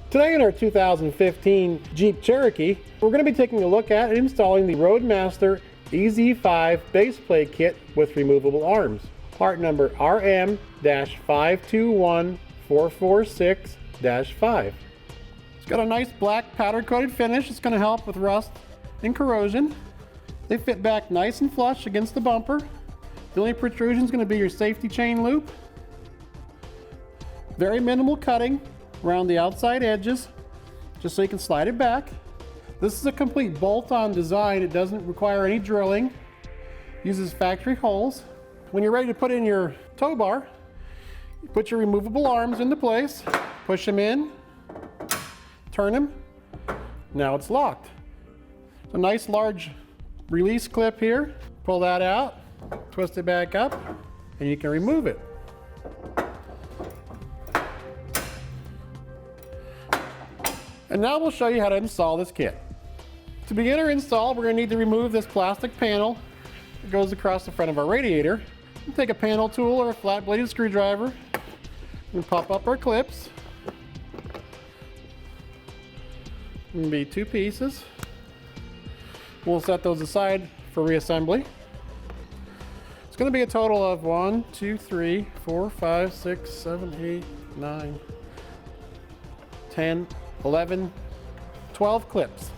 Today in our 2015 Jeep Cherokee, we're going to be taking a look at and installing the Roadmaster EZ5 Base Kit with removable arms. Part number RM-521446-5. It's got a nice black powder coated finish. It's going to help with rust and corrosion. They fit back nice and flush against the bumper. The only protrusion is going to be your safety chain loop. Very minimal cutting around the outside edges, just so you can slide it back. This is a complete bolt-on design. It doesn't require any drilling. Uses factory holes. When you're ready to put in your tow bar, you put your removable arms into place, push them in, turn them. Now it's locked. A nice large release clip here. Pull that out, twist it back up, and you can remove it. And now we'll show you how to install this kit. To begin our install, we're going to need to remove this plastic panel that goes across the front of our radiator. We'll take a panel tool or a flat-bladed screwdriver and pop up our clips. It'll be 2 pieces. We'll set those aside for reassembly. It's going to be a total of 1, 2, 3, 4, 5, 6, 7, 8, 9, 10, 11, 12 clips.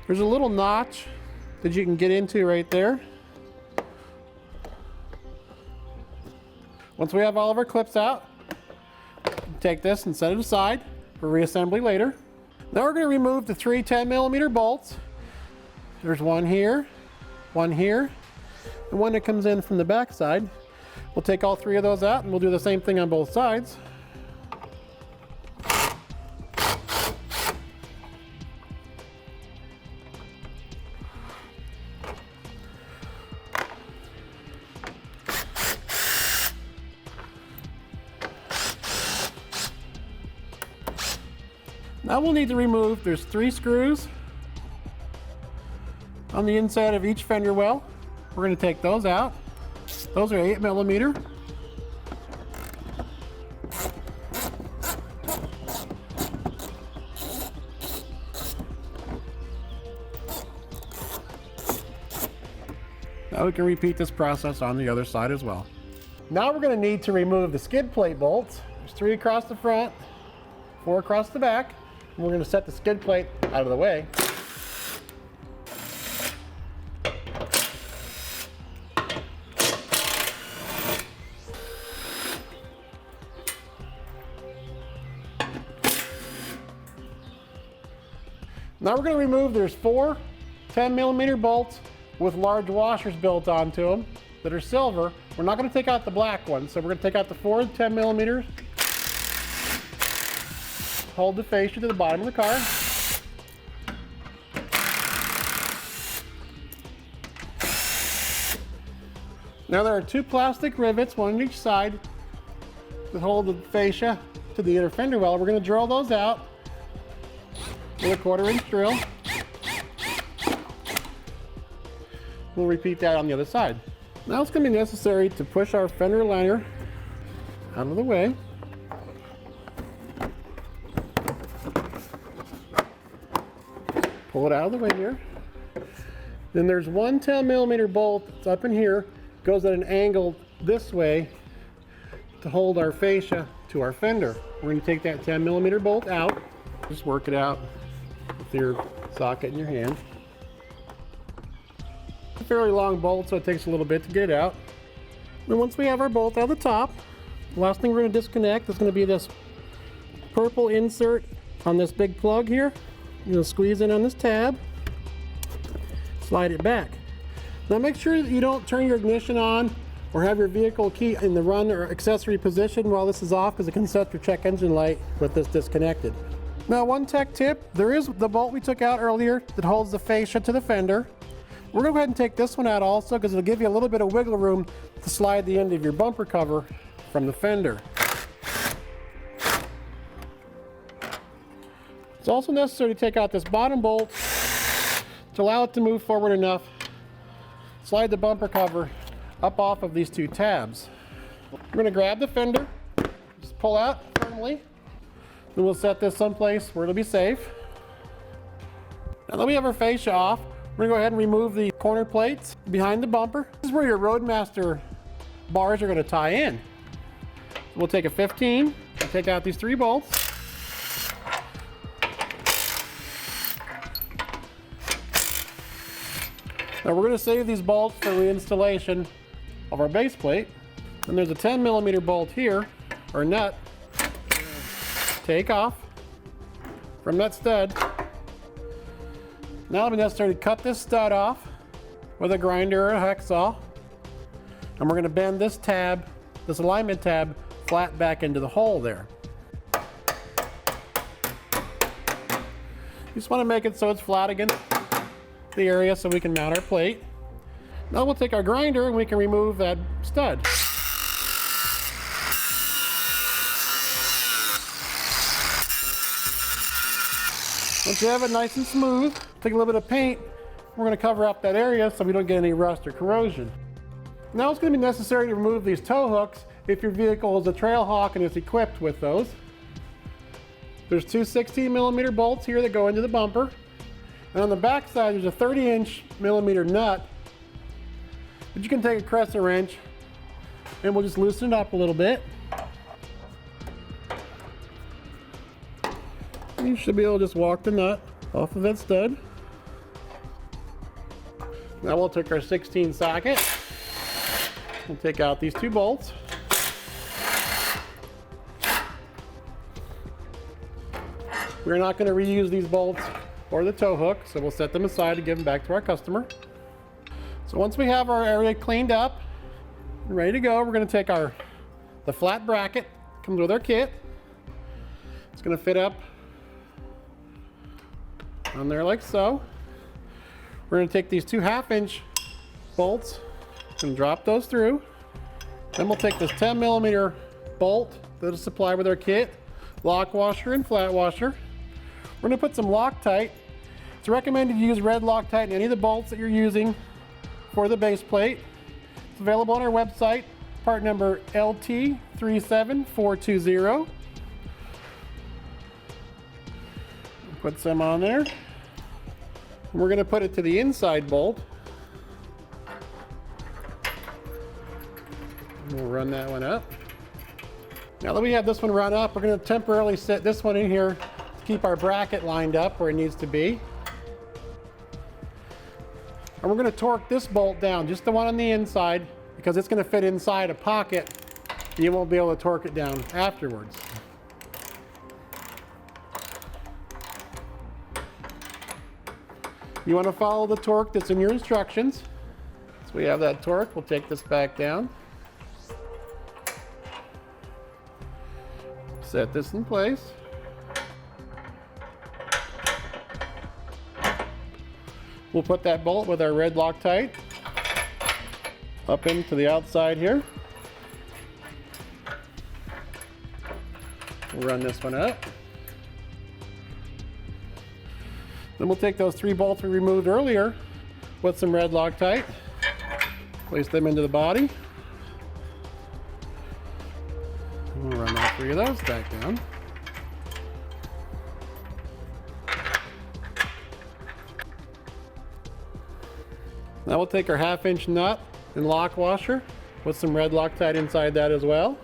There's a little notch that you can get into right there. Once we have all of our clips out, take this and set it aside for reassembly later. Now we're going to remove the 3 10mm bolts. There's one here, and one that comes in from the back side. We'll take all 3 of those out and we'll do the same thing on both sides. Now we'll need to remove, there's 3 screws on the inside of each fender well. We're going to take those out. Those are 8mm. Now we can repeat this process on the other side as well. Now we're going to need to remove the skid plate bolts. There's 3 across the front, 4 across the back. And we're going to set the skid plate out of the way. Now we're going to remove, there's 4 10mm bolts with large washers built onto them that are silver. We're not going to take out the black ones, so we're going to take out the 4 10mm. Hold the fascia to the bottom of the car. Now there are 2 plastic rivets, one on each side, that hold the fascia to the inner fender well. We're going to drill those out with a 1/4-inch drill. We'll repeat that on the other side. Now it's going to be necessary to push our fender liner out of the way. Pull it out of the way here. Then there's 1 10mm bolt that's up in here, goes at an angle this way to hold our fascia to our fender. We're going to take that 10mm bolt out. Just work it out with your socket in your hand. It's a fairly long bolt, so it takes a little bit to get it out. And once we have our bolt out of the top, the last thing we're going to disconnect is going to be this purple insert on this big plug here. You'll squeeze in on this tab, slide it back. Now make sure that you don't turn your ignition on or have your vehicle key in the run or accessory position while this is off, because it can set your check engine light with this disconnected. Now one tech tip, there is the bolt we took out earlier that holds the fascia to the fender. We're going to go ahead and take this one out also, because it'll give you a little bit of wiggle room to slide the end of your bumper cover from the fender. It's also necessary to take out this bottom bolt to allow it to move forward enough. Slide the bumper cover up off of these two tabs. We're going to grab the fender, just pull out firmly, then we'll set this someplace where it'll be safe. Now that we have our fascia off, we're going to go ahead and remove the corner plates behind the bumper. This is where your Roadmaster bars are going to tie in. We'll take a 15 and take out these 3 bolts. Now we're going to save these bolts for reinstallation of our base plate. And there's a 10mm bolt here, or nut. Take off from that stud. Now it'll be necessary to cut this stud off with a grinder or a hacksaw. And we're going to bend this tab, this alignment tab, flat back into the hole there. You just want to make it so it's flat against the area so we can mount our plate. Now we'll take our grinder and we can remove that stud. Once you have it nice and smooth, take a little bit of paint. We're going to cover up that area so we don't get any rust or corrosion. Now it's going to be necessary to remove these tow hooks if your vehicle is a Trailhawk and is equipped with those. There's 2 16mm bolts here that go into the bumper. And on the back side there's a 30mm nut. But you can take a Crescent wrench and we'll just loosen it up a little bit. You should be able to just walk the nut off of that stud. Now we'll take our 16 socket and take out these 2 bolts. We're not going to reuse these bolts or the tow hook, so we'll set them aside and give them back to our customer. So once we have our area cleaned up and ready to go, we're going to take the flat bracket, comes with our kit. It's going to fit up on there like so. We're going to take these 2 1/2-inch bolts and drop those through. Then we'll take this 10mm bolt that is supplied with our kit, lock washer and flat washer. We're going to put some Loctite. It's recommended you use red Loctite in any of the bolts that you're using for the base plate. It's available on our website, part number LT37420. Put some on there. And we're going to put it to the inside bolt. And we'll run that one up. Now that we have this one run up, we're going to temporarily set this one in here to keep our bracket lined up where it needs to be. And we're going to torque this bolt down, just the one on the inside, because it's going to fit inside a pocket. You won't be able to torque it down afterwards. You want to follow the torque that's in your instructions. So we have that torque. We'll take this back down. Set this in place. We'll put that bolt with our red Loctite up into the outside here. We'll run this one up. Then we'll take those 3 bolts we removed earlier with some red Loctite, place them into the body. We'll run all 3 of those back down. Now we'll take our 1/2-inch nut and lock washer with some red Loctite inside that as well.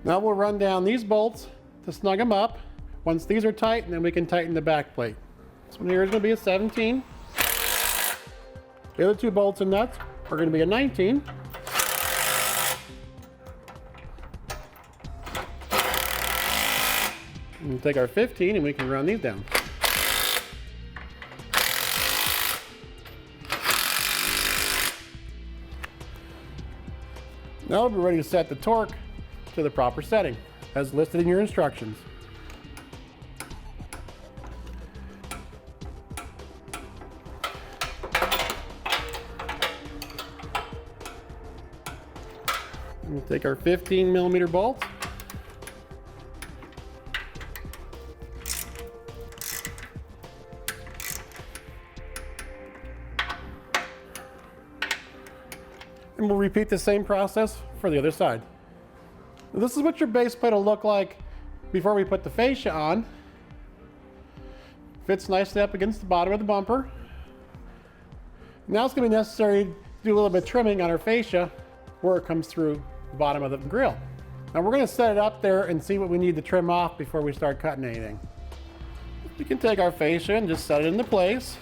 Now we'll run down these bolts to snug them up. Once these are tight, then we can tighten the back plate. This one here is going to be a 17. The other 2 bolts and nuts are going to be a 19. We'll take our 15 and we can run these down. Now we'll be ready to set the torque to the proper setting, as listed in your instructions. We'll take our 15mm bolts. and we'll repeat the same process for the other side. Now, this is what your base plate will look like before we put the fascia on. Fits nicely up against the bottom of the bumper. Now it's going to be necessary to do a little bit of trimming on our fascia where it comes through the bottom of the grill. Now we're going to set it up there and see what we need to trim off before we start cutting anything. We can take our fascia and just set it into place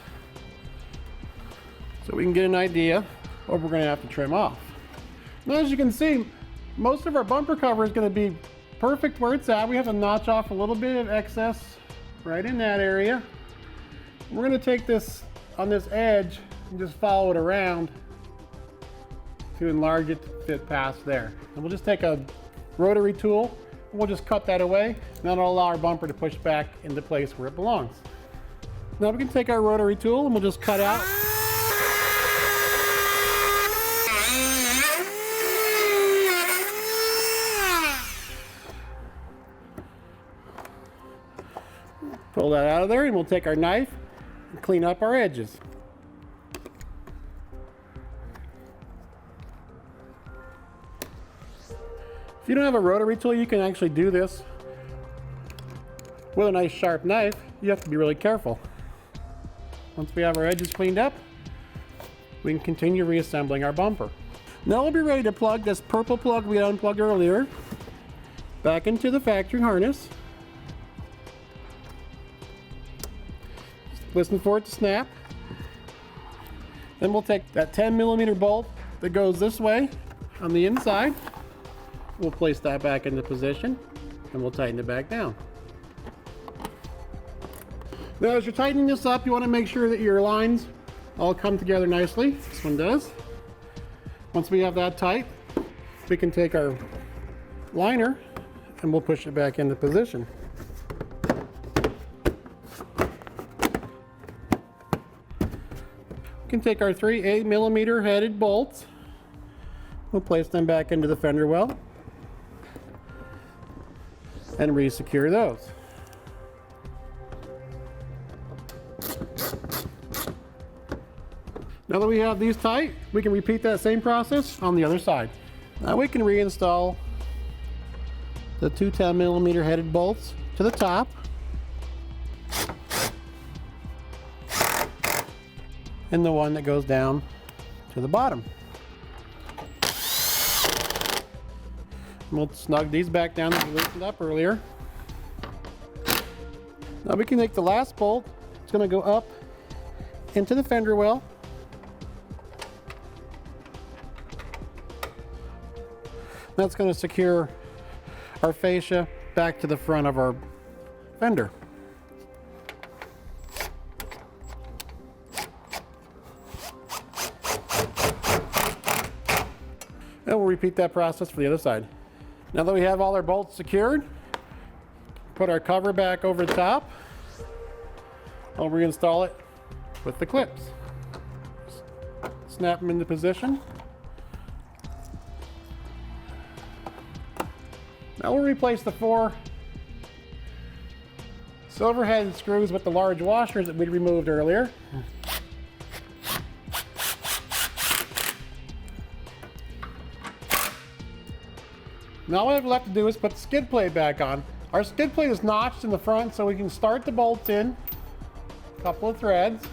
so we can get an idea what we're going to have to trim off. Now as you can see, most of our bumper cover is going to be perfect where it's at. We have to notch off a little bit of excess right in that area. We're going to take this on this edge and just follow it around to enlarge it to fit past there. And we'll just take a rotary tool and we'll just cut that away, and that'll allow our bumper to push back into place where it belongs. Now we can take our rotary tool and we'll just cut out pull that out of there, and we'll take our knife and clean up our edges. If you don't have a rotary tool, you can actually do this with a nice sharp knife. You have to be really careful. Once we have our edges cleaned up, we can continue reassembling our bumper. Now we'll be ready to plug this purple plug we unplugged earlier back into the factory harness. Just listen for it to snap. Then we'll take that 10mm bolt that goes this way on the inside. We'll place that back into position and we'll tighten it back down. Now as you're tightening this up, you want to make sure that your lines all come together nicely. This one does. Once we have that tight, we can take our liner and we'll push it back into position. We can take our 3 8mm headed bolts. We'll place them back into the fender well and re-secure those. Now that we have these tight, we can repeat that same process on the other side. Now we can reinstall the 2 10mm headed bolts to the top and the one that goes down to the bottom. We'll snug these back down that we loosened up earlier. Now we can take the last bolt. It's going to go up into the fender well. That's going to secure our fascia back to the front of our fender. And we'll repeat that process for the other side. Now that we have all our bolts secured, put our cover back over the top. I'll reinstall it with the clips. Snap them into position. Now we'll replace the 4 silver-headed screws with the large washers that we removed earlier. Now all we have left to do is put the skid plate back on. Our skid plate is notched in the front so we can start the bolts in. A couple of threads.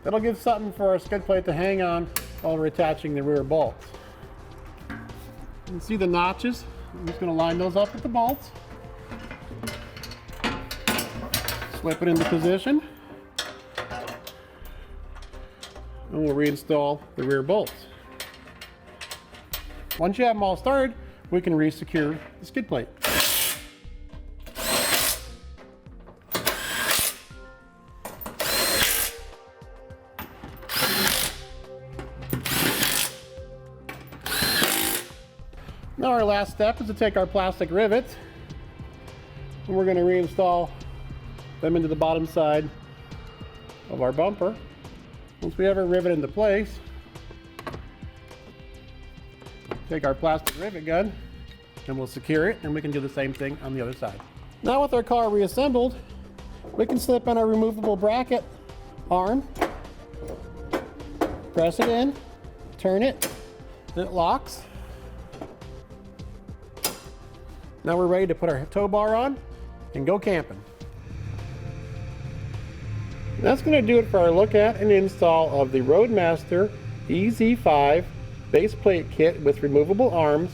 That'll give something for our skid plate to hang on while we're attaching the rear bolts. You can see the notches. I'm just going to line those up with the bolts. Slip it into position. And we'll reinstall the rear bolts. Once you have them all started, we can re-secure the skid plate. Now our last step is to take our plastic rivets and we're going to reinstall them into the bottom side of our bumper. Once we have our rivet into place, take our plastic rivet gun and we'll secure it, and we can do the same thing on the other side. Now with our car reassembled, we can slip on our removable bracket arm, press it in, turn it, and it locks. Now we're ready to put our tow bar on and go camping. That's going to do it for our look at and install of the Roadmaster EZ5 Base Plate Kit with removable arms,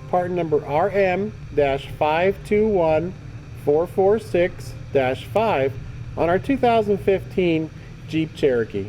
part number RM-521446-5 on our 2015 Jeep Cherokee.